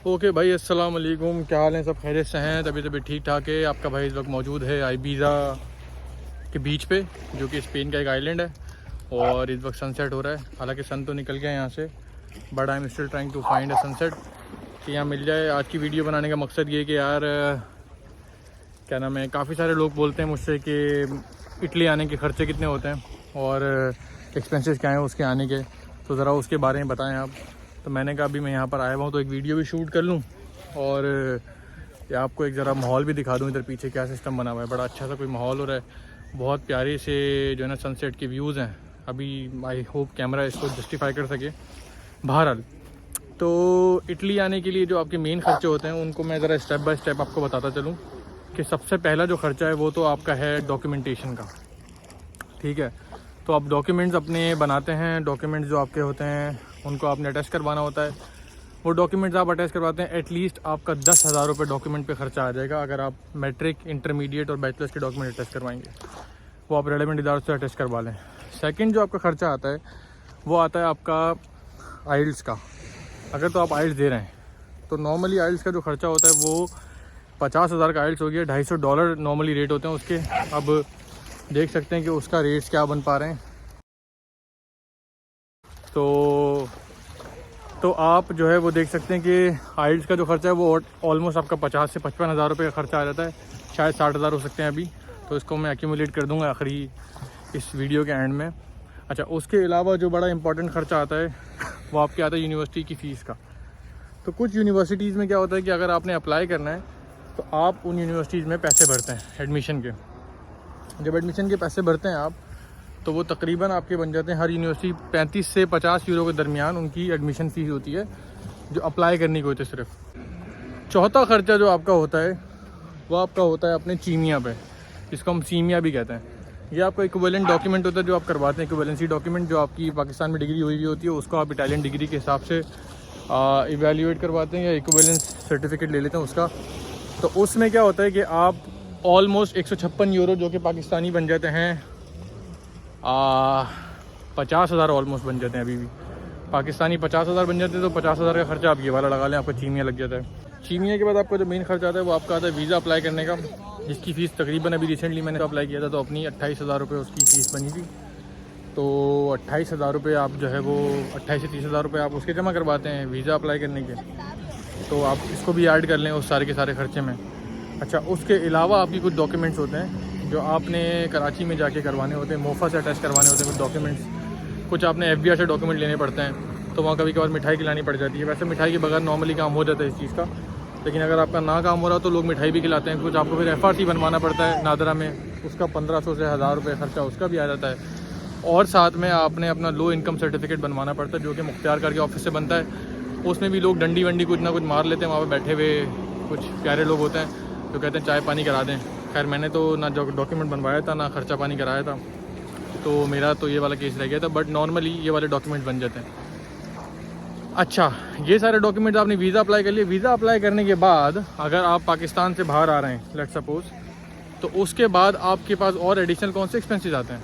Okay भाई, अस्सलाम वालेकुम। क्या हाल है? सब खैरियत से हैं? तभी ठीक ठाक है। आपका भाई इस वक्त मौजूद है आइबीज़ा के बीच पे, जो कि स्पेन का एक आइलैंड है, और इस वक्त सनसेट हो रहा है। हालांकि सन तो निकल गया यहाँ से, but I am still trying to find a sunset कि यहाँ मिल जाए। आज की वीडियो बनाने का मकसद ये कि यार क्या नाम है, काफ़ी सारे लोग बोलते हैं मुझसे कि इटली आने के ख़र्चे कितने होते हैं और एक्सपेंसेस क्या हैं उसके आने के, तो ज़रा उसके बारे में बताएं आप। तो मैंने कहा अभी मैं यहाँ पर आया हुआ हूँ तो एक वीडियो भी शूट कर लूँ और या आपको एक ज़रा माहौल भी दिखा दूँ। इधर पीछे क्या सिस्टम बना हुआ है, बड़ा अच्छा सा कोई माहौल हो रहा है। बहुत प्यारे से जो है ना सनसेट के व्यूज़ हैं। अभी आई होप कैमरा इसको जस्टिफाई कर सके। बहरहाल, तो इटली आने के लिए जो आपके मेन खर्चे होते हैं उनको मैं ज़रा स्टेप बाय स्टेप आपको बताता चलूँ कि सबसे पहला जो ख़र्चा है वो तो आपका है डॉक्यूमेंटेशन का। ठीक है, तो आप डॉक्यूमेंट्स अपने बनाते हैं। डॉक्यूमेंट्स जो आपके होते हैं उनको आपने अटैच करवाना होता है। वो डॉक्यूमेंट्स आप अटैच करवाते हैं, एटलीस्ट आपका 10,000 रुपये डॉक्यूमेंट पे ख़र्चा आ जाएगा अगर आप मैट्रिक, इंटरमीडिएट और बैचलर्स के डॉक्यूमेंट अटैच करवाएंगे। वो आप रेलेवेंट इदारों से अटैच करवा लें। सेकंड जो आपका ख़र्चा आता है वो आता है आपका आइल्स का। अगर तो आप आइल्स दे रहे हैं तो नॉर्मली आइल्स का जो ख़र्चा होता है वो 50,000 का आइल्स हो गया। $250 नॉर्मली रेट होते हैं उसके। अब देख सकते हैं कि उसका रेट्स क्या बन पा रहे हैं। तो आप जो है वो देख सकते हैं कि आइल्स का जो खर्चा है वो ऑलमोस्ट आपका 50 से 55,000 रुपये का खर्चा आ जाता है। शायद 60,000 हो सकते हैं अभी, तो इसको मैं एक्यूमुलेट कर दूंगा आखिरी इस वीडियो के एंड में। अच्छा, उसके अलावा जो बड़ा इंपॉर्टेंट खर्चा आता है वो आपके आता है यूनिवर्सिटी की फ़ीस का। तो कुछ यूनिवर्सिटीज़ में क्या होता है कि अगर आपने अप्लाई करना है तो आप उन यूनिवर्सिटीज़ में पैसे भरते हैं एडमिशन के। जब एडमिशन के पैसे भरते हैं आप, तो वो तकरीबन आपके बन जाते हैं, हर यूनिवर्सिटी 35 से 50 यूरो के दरमियान उनकी एडमिशन फ़ीस होती है जो अप्लाई करनी को होती है सिर्फ। चौथा ख़र्चा जो आपका होता है वो आपका होता है अपने चीमिया पे, जिसको हम सीमिया भी कहते हैं। ये आपका इक्विवेलेंट डॉक्यूमेंट होता है जो आप करवाते हैं, इक्विवेलेंसी डॉक्यूमेंट। जो आपकी पाकिस्तान में डिग्री हुई होती है उसको आप इटालियन डिग्री के हिसाब से इवेल्यूएट करवाते हैं या इक्विवेलेंस सर्टिफिकेट ले लेते हैं उसका। तो उसमें क्या होता है कि आप ऑलमोस्ट 156 यूरो, जो कि पाकिस्तानी बन जाते हैं 50,000 ऑलमोस्ट बन जाते हैं। अभी भी पाकिस्तानी 50,000 बन जाते हैं। तो 50,000 का खर्चा आप ये वाला लगा लें, आपका चीमिया लग जाता है। चीमिया के बाद आपका जो मेन खर्चा आता है वो आपका आता है वीज़ा अप्लाई करने का, जिसकी फ़ीस तकरीबन अभी रिसेंटली मैंने अप्लाई किया था तो अपनी 28,000 रुपये उसकी फ़ीस बनी थी। तो 28,000 रुपये आप जो है वो 28 से 30,000 रुपये आप उसके जमा करवाते हैं वीज़ा अप्लाई करने के। तो आप इसको भी ऐड कर लें उस सारे के सारे खर्चे में। अच्छा, उसके अलावा आपकी कुछ डॉक्यूमेंट्स होते हैं जो आपने कराची में जाके करवाने होते हैं, मोफा से अटैच करवाने होते हैं कुछ डॉक्यूमेंट्स। कुछ आपने FBI से डॉक्यूमेंट लेने पड़ते हैं, तो वहाँ कभी कभार मिठाई खिलानी पड़ जाती है। वैसे मिठाई के बगैर नॉर्मली काम हो जाता है इस चीज़ का, लेकिन अगर आपका ना काम हो रहा तो लोग मिठाई भी खिलाते हैं। कुछ आपको फिर FRC बनवाना पड़ता है नादरा में, उसका 1500 से 1000 रुपये खर्चा उसका भी आ जाता है। और साथ में आपने अपना लो इनकम सर्टिफिकेट बनवाना पड़ता है जो कि मुख्तियार करके ऑफिस से बनता है। उसमें भी लोग डंडी वंडी कुछ ना कुछ मार लेते हैं वहाँ पर बैठे हुए कुछ प्यारे लोग होते हैं जो कहते हैं चाय पानी करा दें। खैर, मैंने तो ना डॉक्यूमेंट बनवाया था ना खर्चा पानी कराया था, तो मेरा तो ये वाला केस रह गया था। बट नॉर्मली ये वाले डॉक्यूमेंट बन जाते हैं। अच्छा, ये सारे डॉक्यूमेंट आपने वीज़ा अप्लाई कर लिए। वीज़ा अप्लाई करने के बाद अगर आप पाकिस्तान से बाहर आ रहे हैं लेट्स सपोज, तो उसके बाद आपके पास और एडिशनल कौन से एक्सपेंसेस आते हैं।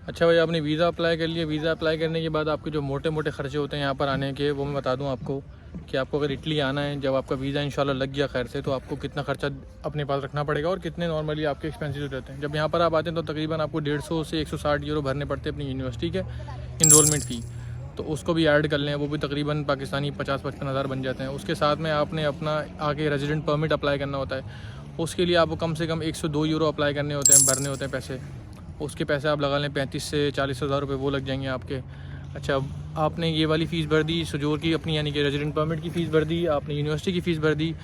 अच्छा भाई, आपने वीज़ा अप्लाई कर लिया। वीज़ा अप्लाई करने के बाद आपके जो मोटे मोटे खर्चे होते हैं यहाँ पर आने के, वो मैं बता दूँ आपको कि आपको अगर इटली आना है, जब आपका वीज़ा इंशाल्लाह लग गया खैर से, तो आपको कितना खर्चा अपने पास रखना पड़ेगा और कितने नॉर्मली आपके एक्सपेंसेस हो जाते हैं। जब यहाँ पर आप आते हैं तो तकरीबन आपको 150 से 160 यूरो भरने पड़ते हैं अपनी यूनिवर्सिटी के इनरोलमेंट फ़ी। तो उसको भी ऐड कर लें, वो भी तकरीबन पाकिस्तानी 50-55 हज़ार बन जाते हैं। उसके साथ में आपने अपना आगे रेजिडेंट परमिट अप्लाई करना होता है। उसके लिए आपको कम से कम 102 यूरो अप्लाई करने होते हैं, भरने होते हैं पैसे। उसके पैसे आप लगा लें 35 से 40 हज़ार रुपये वो लग जाएंगे आपके। अच्छा, आपने ये वाली फ़ीस भर दी सुजूर की अपनी, यानी कि रेजिडेंट परमिट की फ़ीस भर दी, आपने यूनिवर्सिटी की फ़ीस भर दी।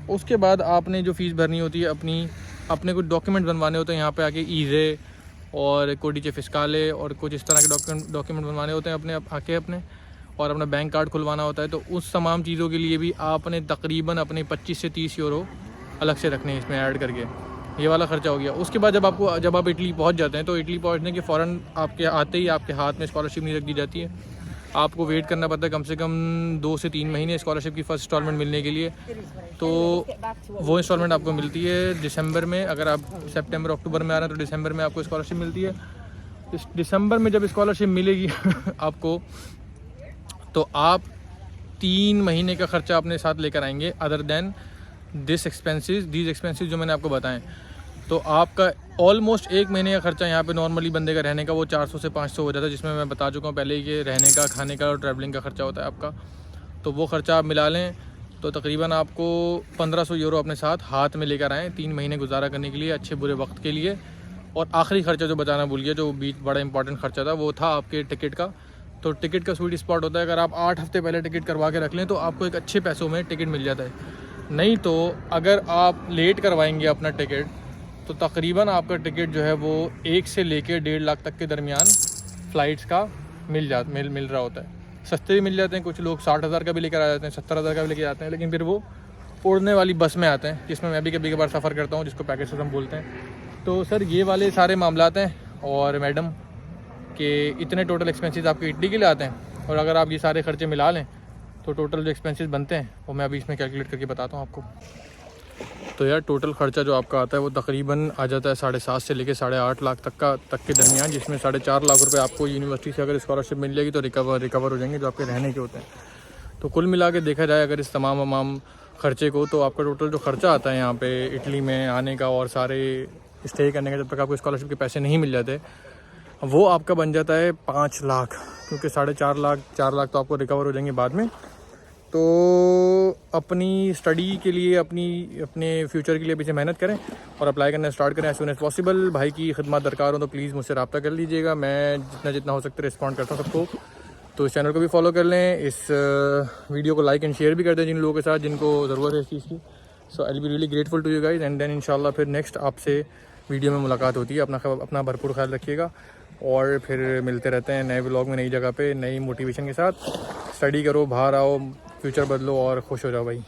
उसके बाद आपने जो फ़ीस भरनी होती है अपने कुछ डॉक्यूमेंट बनवाने होते हैं यहाँ पे आके, ईज़े और कोडिचे फिस्काले और कुछ इस तरह के डॉक्यूमेंट बनवाने होते हैं अपने और अपना बैंक कार्ड खुलवाना होता है। तो उस तमाम चीज़ों के लिए भी आपने तकरीबन अपने 25 से 30 यूरो अलग से रखने हैं इसमें ऐड करके। ये वाला खर्चा हो गया। उसके बाद जब आप इटली पहुंच जाते हैं तो इटली पहुंचने के फ़ौरन आपके आते ही आपके हाथ में स्कॉलरशिप नहीं रख दी जाती है। आपको वेट करना पड़ता है कम से कम 2 से 3 महीने स्कॉलरशिप की फ़र्स्ट इंस्टॉलमेंट मिलने के लिए। तो वो इंस्टॉलमेंट आपको मिलती है दिसंबर में। अगर आप सितंबर अक्टूबर में आ रहे हैं तो दिसंबर में आपको स्कॉलरशिप मिलती है। दिसंबर में जब स्कॉलरशिप मिलेगी आपको, तो आप 3 महीने का ख़र्चा अपने साथ लेकर आएंगे अदर देन दीज एक्सपेंसेस जो मैंने आपको बताएं, तो आपका ऑलमोस्ट 1 महीने का खर्चा यहाँ पे नॉर्मली बंदे का रहने का वो 400 से 500 हो जाता है, जिसमें मैं बता चुका हूँ पहले ही कि रहने का, खाने का और ट्रैवलिंग का खर्चा होता है आपका। तो वो खर्चा आप मिला लें तो तकरीबन आपको 1500 यूरो अपने साथ हाथ में लेकर आएँ 3 महीने गुजारा करने के लिए, अच्छे बुरे वक्त के लिए। और आखिरी खर्चा जो बताना भूल गया, जो बीच बड़ा इंपॉर्टेंट खर्चा था, वो था आपके टिकट का। तो टिकट का स्वीट स्पॉट होता है, अगर आप 8 हफ्ते पहले टिकट करवा के रख लें तो आपको एक अच्छे पैसों में टिकट मिल जाता है। नहीं तो अगर आप लेट करवाएंगे अपना टिकट तो तकरीबन आपका टिकट जो है वो 1 से लेकर 1.5 लाख तक के दरमियान फ़्लाइट्स का मिल रहा होता है। सस्ते भी मिल जाते हैं, कुछ लोग 60,000 का भी लेकर आ जाते हैं, 70,000 का भी लेकर जाते हैं, लेकिन फिर वो उड़ने वाली बस में आते हैं, जिसमें मैं भी कभी कभार सफ़र करता हूँ, जिसको पैकेज हम बोलते हैं। तो सर ये वाले सारे मामलात हैं। और मैडम के इतने टोटल एक्सपेंसेस आपके इटली के लिए आते हैं, और अगर आप ये सारे खर्चे मिला लें तो टोटल जो एक्सपेंसेस बनते हैं वो मैं अभी इसमें कैलकुलेट करके बताता हूँ आपको। तो यार टोटल ख़र्चा जो आपका आता है वो तकरीबन आ जाता है 7.5 से लेकर 8.5 लाख तक के दरमियान, जिसमें 4.5 लाख रुपए आपको यूनिवर्सिटी से अगर स्कॉलरशिप मिल जाएगी तो रिकवर हो जाएंगे जो आपके रहने के होते हैं। तो कुल मिला के देखा जाए अगर इस तमाम ख़र्चे को, तो आपका टोटल जो ख़र्चा आता है यहाँ पे इटली में आने का और सारे स्टे करने का, जब तक आपको स्कॉलरशिप के पैसे नहीं मिल जाते, वो आपका बन जाता है 5 लाख, क्योंकि 4.5 लाख तो आपको रिकवर हो जाएंगे बाद में। तो अपनी स्टडी के लिए, अपने फ्यूचर के लिए पीछे मेहनत करें और अप्लाई करना स्टार्ट करें एज सून एज़ पॉसिबल। भाई की खिदमत दरकार हो तो प्लीज़ मुझसे रब्ता कर लीजिएगा, मैं जितना हो सकता है रिस्पॉन्ड करता हूँ सबको। तो इस चैनल को भी फॉलो कर लें, इस वीडियो को लाइक एंड शेयर भी कर दें जिन लोगों के साथ जिनको ज़रूरत है इस चीज़ की। So I will be really grateful to you guys, and then इंशाल्लाह फिर नेक्स्ट आपसे वीडियो में मुलाकात होती है। अपना भरपूर ख्याल रखिएगा और फिर मिलते रहते हैं नए व्लॉग में, नई जगह पे, नई मोटिवेशन के साथ। स्टडी करो, बाहर आओ, फ्यूचर बदलो और खुश हो जाओ भाई।